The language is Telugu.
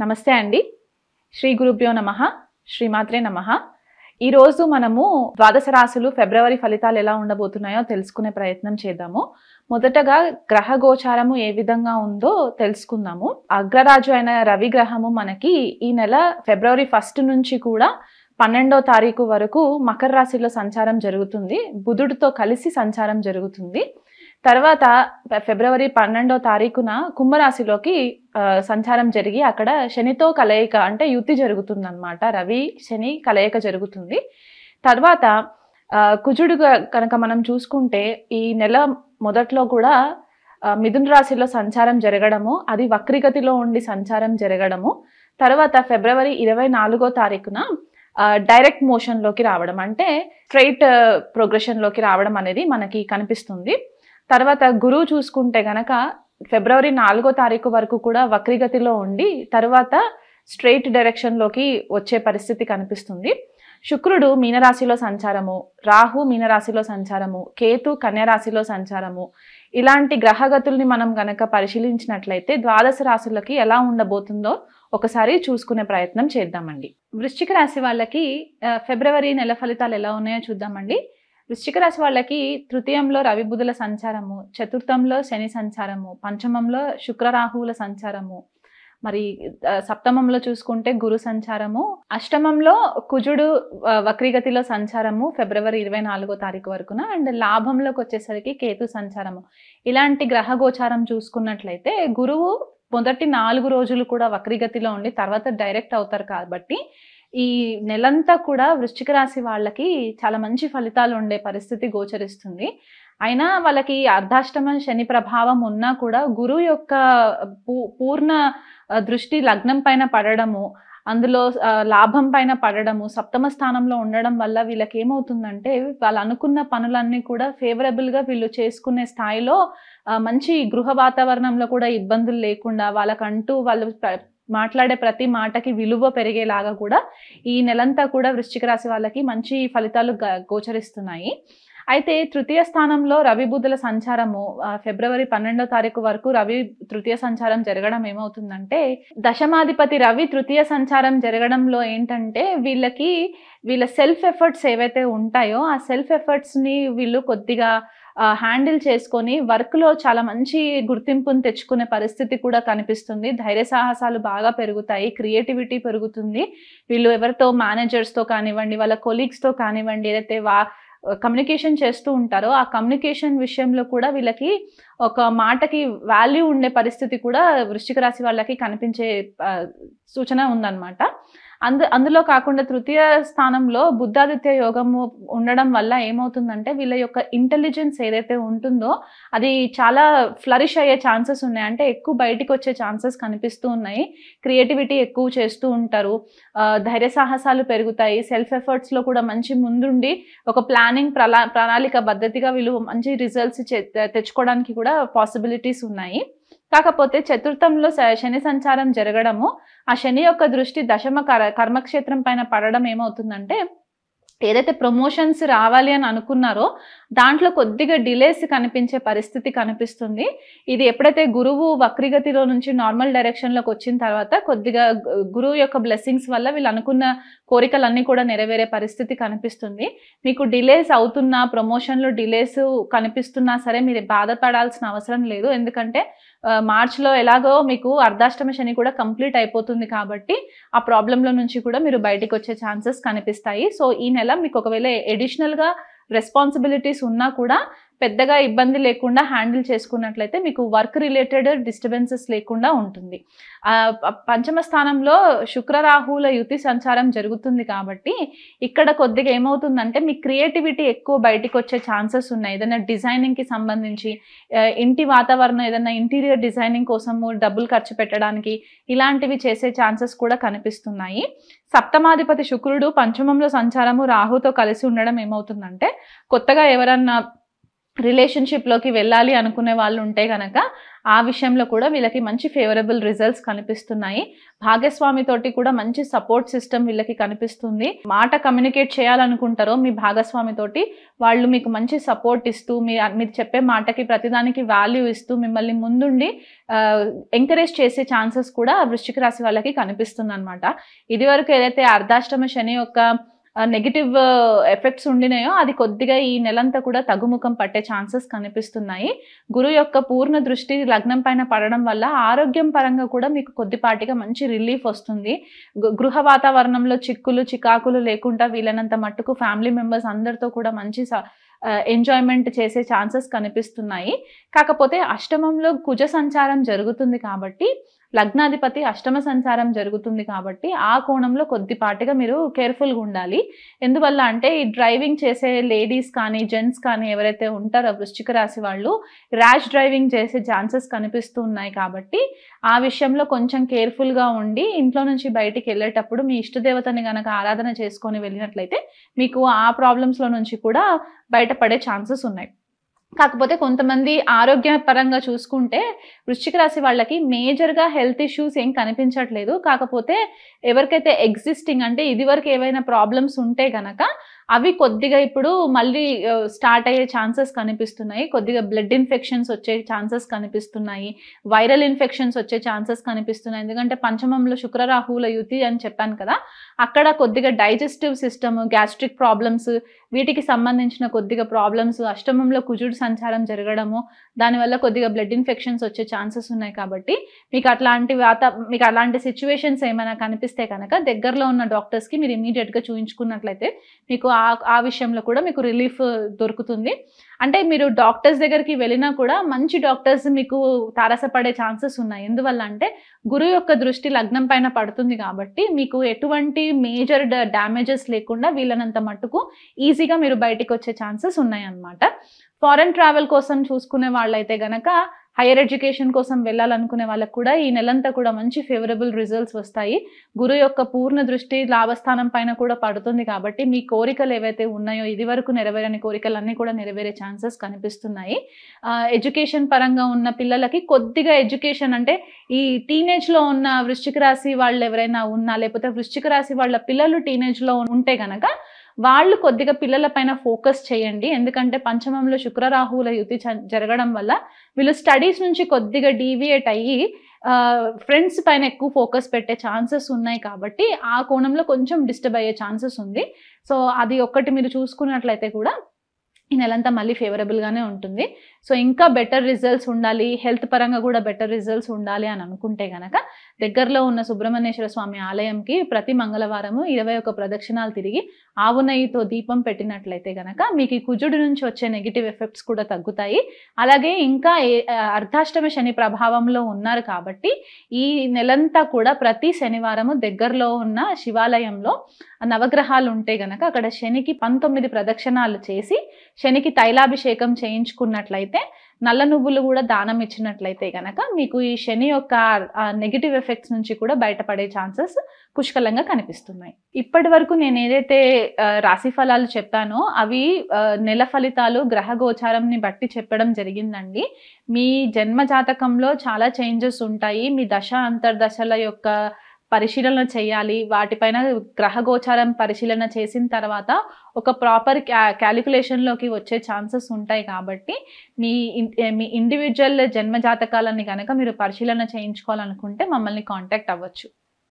నమస్తే అండి. శ్రీ గురుభ్యో నమః. శ్రీమాత్రే నమః. ఈ రోజు మనము ద్వాదశ రాశులు ఫిబ్రవరి ఫలితాలు ఎలా ఉండబోతున్నాయో తెలుసుకునే ప్రయత్నం చేద్దాము. మొదటగా గ్రహ గోచారము ఏ విధంగా ఉందో తెలుసుకుందాము. అగ్రరాజు అయిన రవి గ్రహము మనకి ఈ నెల ఫిబ్రవరి 1 నుంచి కూడా 12వ తారీఖు వరకు మకర రాశిలో సంచారం జరుగుతుంది. బుధుడితో కలిసి సంచారం జరుగుతుంది. తర్వాత ఫిబ్రవరి 12వ తారీఖున కుంభరాశిలోకి సంచారం జరిగి అక్కడ శనితో కలయిక అంటే యుతి జరుగుతుంది అన్నమాట. రవి శని కలయిక జరుగుతుంది. తర్వాత కుజుడు కనుక మనం చూసుకుంటే ఈ నెల మొదట్లో కూడా మిథున రాశిలో సంచారం జరగడము, అది వక్రిగతిలో ఉండి సంచారం జరగడము, తర్వాత ఫిబ్రవరి 24వ తారీఖున డైరెక్ట్ మోషన్లోకి రావడం అంటే స్ట్రైట్ ప్రోగ్రెషన్లోకి రావడం అనేది మనకి కనిపిస్తుంది. తర్వాత గురువు చూసుకుంటే గనక ఫిబ్రవరి 4వ తారీఖు వరకు కూడా వక్రిగతిలో ఉండి తర్వాత స్ట్రైట్ డైరెక్షన్లోకి వచ్చే పరిస్థితి కనిపిస్తుంది. శుక్రుడు మీనరాశిలో సంచారము, రాహు మీనరాశిలో సంచారము, కేతు కన్యరాశిలో సంచారము, ఇలాంటి గ్రహగతుల్ని మనం గనక పరిశీలించినట్లయితే ద్వాదశ రాశులకి ఎలా ఉండబోతుందో ఒకసారి చూసుకునే ప్రయత్నం చేద్దామండి. వృశ్చిక రాశి వాళ్ళకి ఫిబ్రవరి నెల ఫలితాలు ఎలా ఉన్నాయో చూద్దామండి. వృశ్చిక రాశి వాళ్ళకి తృతీయంలో రవి బుధుల సంచారము, చతుర్థంలో శని సంచారము, పంచమంలో శుక్ర రాహువుల సంచారము, మరి సప్తమంలో చూసుకుంటే గురు సంచారము, అష్టమంలో కుజుడు వక్రిగతిలో సంచారము ఫిబ్రవరి 24వ తారీఖు వరకున, అండ్ లాభంలోకి వచ్చేసరికి కేతు సంచారము. ఇలాంటి గ్రహ గోచారం చూసుకున్నట్లయితే గురువు మొదటి 4 రోజులు కూడా వక్రిగతిలో ఉండి తర్వాత డైరెక్ట్ అవుతారు కాబట్టి ఈ నెలంతా కూడా వృశ్చిక రాశి వాళ్ళకి చాలా మంచి ఫలితాలు ఉండే పరిస్థితి గోచరిస్తుంది. అయినా వాళ్ళకి అర్ధాష్టమ శని ప్రభావం ఉన్నా కూడా గురువు యొక్క పూర్ణ దృష్టి లగ్నం పైన పడడము, అందులో లాభం పైన పడడము, సప్తమ స్థానంలో ఉండడం వల్ల వీళ్ళకి ఏమవుతుందంటే వాళ్ళు అనుకున్న పనులన్నీ కూడా ఫేవరబుల్గా వీళ్ళు చేసుకునే స్థాయిలో మంచి గృహ వాతావరణంలో కూడా ఇబ్బందులు లేకుండా వాళ్ళకంటూ వాళ్ళు మాట్లాడే ప్రతి మాటకి విలువ పెరిగేలాగా కూడా ఈ నెలంతా కూడా వృశ్చిక రాశి వాళ్ళకి మంచి ఫలితాలు గోచరిస్తున్నాయి. అయితే తృతీయ స్థానంలో రవి బుధుల సంచారము ఫిబ్రవరి 12వ తారీఖు వరకు రవి తృతీయ సంచారం జరగడం ఏమవుతుందంటే దశమాధిపతి రవి తృతీయ సంచారం జరగడంలో ఏంటంటే వీళ్ళ సెల్ఫ్ ఎఫర్ట్స్ ఏవైతే ఉంటాయో ఆ సెల్ఫ్ ఎఫర్ట్స్ని వీళ్ళు కొద్దిగా హ్యాండిల్ చేసుకొని వర్క్లో చాలా మంచి గుర్తింపును తెచ్చుకునే పరిస్థితి కూడా కనిపిస్తుంది. ధైర్య సాహసాలు బాగా పెరుగుతాయి, క్రియేటివిటీ పెరుగుతుంది. వీళ్ళు ఎవరితో మేనేజర్స్తో కానివ్వండి, వాళ్ళ కొలీగ్స్తో కానివ్వండి, ఏదైతే కమ్యూనికేషన్ చేస్తూ ఉంటారో ఆ కమ్యూనికేషన్ విషయంలో కూడా వీళ్ళకి ఒక మాటకి వాల్యూ ఉండే పరిస్థితి కూడా వృశ్చిక రాశి వాళ్ళకి కనిపించే సూచన ఉందన్నమాట. అందులో కాకుండా తృతీయ స్థానంలో బుద్ధాదిత్య యోగము ఉండడం వల్ల ఏమవుతుందంటే వీళ్ళ యొక్క ఇంటెలిజెన్స్ ఏదైతే ఉంటుందో అది చాలా ఫ్లరిష్ అయ్యే ఛాన్సెస్ ఉన్నాయి. అంటే ఎక్కువ బయటికి వచ్చే ఛాన్సెస్ కనిపిస్తూ ఉన్నాయి. క్రియేటివిటీ ఎక్కువ చేస్తూ ఉంటారు, ధైర్య సాహసాలు పెరుగుతాయి, సెల్ఫ్ ఎఫర్ట్స్లో కూడా మంచి ముందుండి ఒక ప్లానింగ్ ప్రణాళిక పద్ధతిగా వీళ్ళు మంచి రిజల్ట్స్ తెచ్చుకోవడానికి కూడా పాసిబిలిటీస్ ఉన్నాయి. కాకపోతే చతుర్థంలో శని సంచారం జరగడము, ఆ శని యొక్క దృష్టి దశమ కర్మక్షేత్రం పైన పడడం ఏమవుతుందంటే ఏదైతే ప్రమోషన్స్ రావాలి అని అనుకున్నారో దాంట్లో కొద్దిగా డిలేస్ కనిపించే పరిస్థితి కనిపిస్తుంది. ఇది ఎప్పుడైతే గురువు వక్రిగతిలో నుంచి నార్మల్ డైరెక్షన్లోకి వచ్చిన తర్వాత కొద్దిగా గురువు యొక్క బ్లెస్సింగ్స్ వల్ల వీళ్ళు అనుకున్న కోరికలన్నీ కూడా నెరవేరే పరిస్థితి కనిపిస్తుంది. మీకు డిలేస్ అవుతున్నా, ప్రమోషన్లో డిలేస్ కనిపిస్తున్నా సరే మీరు బాధపడాల్సిన అవసరం లేదు. ఎందుకంటే మార్చ్లో ఎలాగో మీకు అర్ధాష్టమ శని కూడా కంప్లీట్ అయిపోతుంది కాబట్టి ఆ ప్రాబ్లంలో నుంచి కూడా మీరు బయటికి వచ్చే ఛాన్సెస్ కనిపిస్తాయి. సో ఈ నెల మీకు ఒకవేళ అడిషనల్గా రెస్పాన్సిబిలిటీస్ ఉన్నా కూడా పెద్దగా ఇబ్బంది లేకుండా హ్యాండిల్ చేసుకున్నట్లయితే మీకు వర్క్ రిలేటెడ్ డిస్టర్బెన్సెస్ లేకుండా ఉంటుంది. పంచమ స్థానంలో శుక్ర రాహువుల యుతి సంచారం జరుగుతుంది కాబట్టి ఇక్కడ కొద్దిగా ఏమవుతుందంటే మీ క్రియేటివిటీ ఎక్కువ బయటికి వచ్చే ఛాన్సెస్ ఉన్నాయి. ఏదైనా డిజైనింగ్కి సంబంధించి ఇంటి వాతావరణం ఏదైనా ఇంటీరియర్ డిజైనింగ్ కోసము డబ్బులు ఖర్చు పెట్టడానికి ఇలాంటివి చేసే ఛాన్సెస్ కూడా కనిపిస్తున్నాయి. సప్తమాధిపతి శుక్రుడు పంచమంలో సంచారము రాహుతో కలిసి ఉండడం ఏమవుతుందంటే కొత్తగా ఎవరన్నా రిలేషన్షిప్లోకి వెళ్ళాలి అనుకునే వాళ్ళు ఉంటే కనుక ఆ విషయంలో కూడా వీళ్ళకి మంచి ఫేవరబుల్ రిజల్ట్స్ కనిపిస్తున్నాయి. భాగస్వామితోటి కూడా మంచి సపోర్ట్ సిస్టమ్ వీళ్ళకి కనిపిస్తుంది. మాట కమ్యూనికేట్ చేయాలనుకుంటారో మీ భాగస్వామితోటి వాళ్ళు మీకు మంచి సపోర్ట్ ఇస్తూ మీరు చెప్పే మాటకి ప్రతిదానికి వాల్యూ ఇస్తూ మిమ్మల్ని ముందుండి ఎంకరేజ్ చేసే ఛాన్సెస్ కూడా వృశ్చిక రాశి వాళ్ళకి కనిపిస్తుంది అనమాట. ఇదివరకు ఏదైతే అర్ధాష్టమ శని యొక్క నెగిటివ్ ఎఫెక్ట్స్ ఉండినాయో అది కొద్దిగా ఈ నెలంతా కూడా తగ్గుముఖం పట్టే ఛాన్సెస్ కనిపిస్తున్నాయి. గురు యొక్క పూర్ణ దృష్టి లగ్నం పైన పడడం వల్ల ఆరోగ్యం పరంగా కూడా మీకు కొద్దిపాటిగా మంచి రిలీఫ్ వస్తుంది. గృహ వాతావరణంలో చికాకులు లేకుండా వీలైనంత మట్టుకు ఫ్యామిలీ మెంబర్స్ అందరితో కూడా మంచి ఎంజాయ్మెంట్ చేసే ఛాన్సెస్ కనిపిస్తున్నాయి. కాకపోతే అష్టమంలో కుజ సంచారం జరుగుతుంది కాబట్టి, లగ్నాధిపతి అష్టమ సంచారం జరుగుతుంది కాబట్టి ఆ కోణంలో కొద్దిపాటిగా మీరు కేర్ఫుల్గా ఉండాలి. ఎందువల్ల అంటే ఈ డ్రైవింగ్ చేసే లేడీస్ కానీ జెంట్స్ కానీ ఎవరైతే ఉంటారో వృశ్చిక రాశి వాళ్ళు ర్యాష్ డ్రైవింగ్ చేసే ఛాన్సెస్ కనిపిస్తూ ఉన్నాయి కాబట్టి ఆ విషయంలో కొంచెం కేర్ఫుల్గా ఉండి ఇంట్లో నుంచి బయటికి వెళ్ళేటప్పుడు మీ ఇష్టదేవతని కనుక ఆరాధన చేసుకొని వెళ్ళినట్లయితే మీకు ఆ ప్రాబ్లమ్స్లో నుంచి కూడా బయటపడే ఛాన్సెస్ ఉన్నాయి. కాకపోతే కొంతమంది ఆరోగ్యపరంగా చూసుకుంటే వృశ్చిక రాశి వాళ్ళకి మేజర్గా హెల్త్ ఇష్యూస్ ఏం కనిపించట్లేదు. కాకపోతే ఎవరికైతే ఎగ్జిస్టింగ్ అంటే ఇదివరకు ఏవైనా ప్రాబ్లమ్స్ ఉంటే గనక అవి కొద్దిగా ఇప్పుడు మళ్ళీ స్టార్ట్ అయ్యే ఛాన్సెస్ కనిపిస్తున్నాయి. కొద్దిగా బ్లడ్ ఇన్ఫెక్షన్స్ వచ్చే ఛాన్సెస్ కనిపిస్తున్నాయి, వైరల్ ఇన్ఫెక్షన్స్ వచ్చే ఛాన్సెస్ కనిపిస్తున్నాయి. ఎందుకంటే పంచమంలో శుక్ర రాహువుల యుతి అని చెప్పాను కదా, అక్కడ కొద్దిగా డైజెస్టివ్ సిస్టమ్, గ్యాస్ట్రిక్ ప్రాబ్లమ్స్ వీటికి సంబంధించిన కొద్దిగా ప్రాబ్లమ్స్, అష్టమంలో కుజుడు సంచారం జరగడము దానివల్ల కొద్దిగా బ్లడ్ ఇన్ఫెక్షన్స్ వచ్చే ఛాన్సెస్ ఉన్నాయి. కాబట్టి మీకు అలాంటి సిచ్యువేషన్స్ ఏమైనా కనిపిస్తే కనుక దగ్గరలో ఉన్న డాక్టర్స్కి మీరు ఇమీడియట్గా చూయించుకున్నట్లయితే మీకు ఆ విషయంలో కూడా మీకు రిలీఫ్ దొరుకుతుంది. అంటే మీరు డాక్టర్స్ దగ్గరికి వెళ్ళినా కూడా మంచి డాక్టర్స్ మీకు తారసపడే ఛాన్సెస్ ఉన్నాయి. ఎందువల్ల అంటే గురువు యొక్క దృష్టి లగ్నం పైన పడుతుంది కాబట్టి మీకు ఎటువంటి మేజర్ డ్యామేజెస్ లేకుండా వీళ్ళనంత మట్టుకు ఈజీగా మీరు బయటికి వచ్చే ఛాన్సెస్ ఉన్నాయి అన్నమాట. ఫారెన్ ట్రావెల్ కోసం చూసుకునే వాళ్ళైతే గనక హైయర్ ఎడ్యుకేషన్ కోసం వెళ్ళాలనుకునే వాళ్ళకు కూడా ఈ నెలంతా కూడా మంచి ఫేవరబుల్ రిజల్ట్స్ వస్తాయి. గురు యొక్క పూర్ణ దృష్టి లాభస్థానం పైన కూడా పడుతుంది కాబట్టి మీ కోరికలు ఏవైతే ఉన్నాయో ఇది వరకు నెరవేరని కోరికలన్నీ కూడా నెరవేరే ఛాన్సెస్ కనిపిస్తున్నాయి. ఎడ్యుకేషన్ పరంగా ఉన్న పిల్లలకి కొద్దిగా ఎడ్యుకేషన్ అంటే ఈ టీనేజ్లో ఉన్న వృశ్చిక రాశి వాళ్ళు ఎవరైనా ఉన్నా లేకపోతే వృశ్చిక రాశి వాళ్ళ పిల్లలు టీనేజ్లో ఉంటే కనుక వాళ్ళు కొద్దిగా పిల్లల పైన ఫోకస్ చేయండి. ఎందుకంటే పంచమంలో శుక్ర రాహువుల యుతి జరగడం వల్ల వీళ్ళు స్టడీస్ నుంచి కొద్దిగా డీవియేట్ అయ్యి ఫ్రెండ్స్ పైన ఎక్కువ ఫోకస్ పెట్టే ఛాన్సెస్ ఉన్నాయి కాబట్టి ఆ కోణంలో కొంచెం డిస్టర్బ్ అయ్యే ఛాన్సెస్ ఉంది. సో అది ఒక్కటి మీరు చూసుకున్నట్లయితే కూడా ఈ నెలంతా మళ్ళీ ఫేవరబుల్గానే ఉంటుంది. సో ఇంకా బెటర్ రిజల్ట్స్ ఉండాలి, హెల్త్ పరంగా కూడా బెటర్ రిజల్ట్స్ ఉండాలి అని అనుకుంటే కనుక దగ్గరలో ఉన్న సుబ్రహ్మణ్యేశ్వర స్వామి ఆలయంకి ప్రతి మంగళవారము 21 ప్రదక్షిణాలు తిరిగి ఆవు నెయ్యితో దీపం పెట్టినట్లయితే కనుక మీకు ఈ కుజుడి నుంచి వచ్చే నెగిటివ్ ఎఫెక్ట్స్ కూడా తగ్గుతాయి. అలాగే ఇంకా అర్ధాష్టమ శని ప్రభావంలో ఉన్నారు కాబట్టి ఈ నెలంతా కూడా ప్రతి శనివారము దగ్గరలో ఉన్న శివాలయంలో నవగ్రహాలు ఉంటే గనక అక్కడ శనికి 19 ప్రదక్షిణాలు చేసి శనికి తైలాభిషేకం చేయించుకున్నట్లయితే నల్ల నువ్వులు కూడా దానం ఇచ్చినట్లయితే గనక మీకు ఈ శని యొక్క నెగిటివ్ ఎఫెక్ట్స్ నుంచి కూడా బయటపడే ఛాన్సెస్ పుష్కలంగా కనిపిస్తున్నాయి. ఇప్పటి వరకు నేను ఏదైతే రాశి ఫలాలు చెప్పానో అవి నెల ఫలితాలు గ్రహ గోచారంని బట్టి చెప్పడం జరిగిందండి. మీ జన్మ జాతకంలో చాలా చేంజెస్ ఉంటాయి. మీ దశ అంతర్దశల యొక్క పరిశీలన చేయాలి. వాటిపైన గ్రహ గోచారం పరిశీలన చేసిన తర్వాత ఒక ప్రాపర్ క్యాలిక్యులేషన్లోకి వచ్చే ఛాన్సెస్ ఉంటాయి. కాబట్టి మీ ఇండివిజువల్ జన్మ జాతకాలని కనుక మీరు పరిశీలన చేయించుకోవాలనుకుంటే మమ్మల్ని కాంటాక్ట్ అవ్వచ్చు.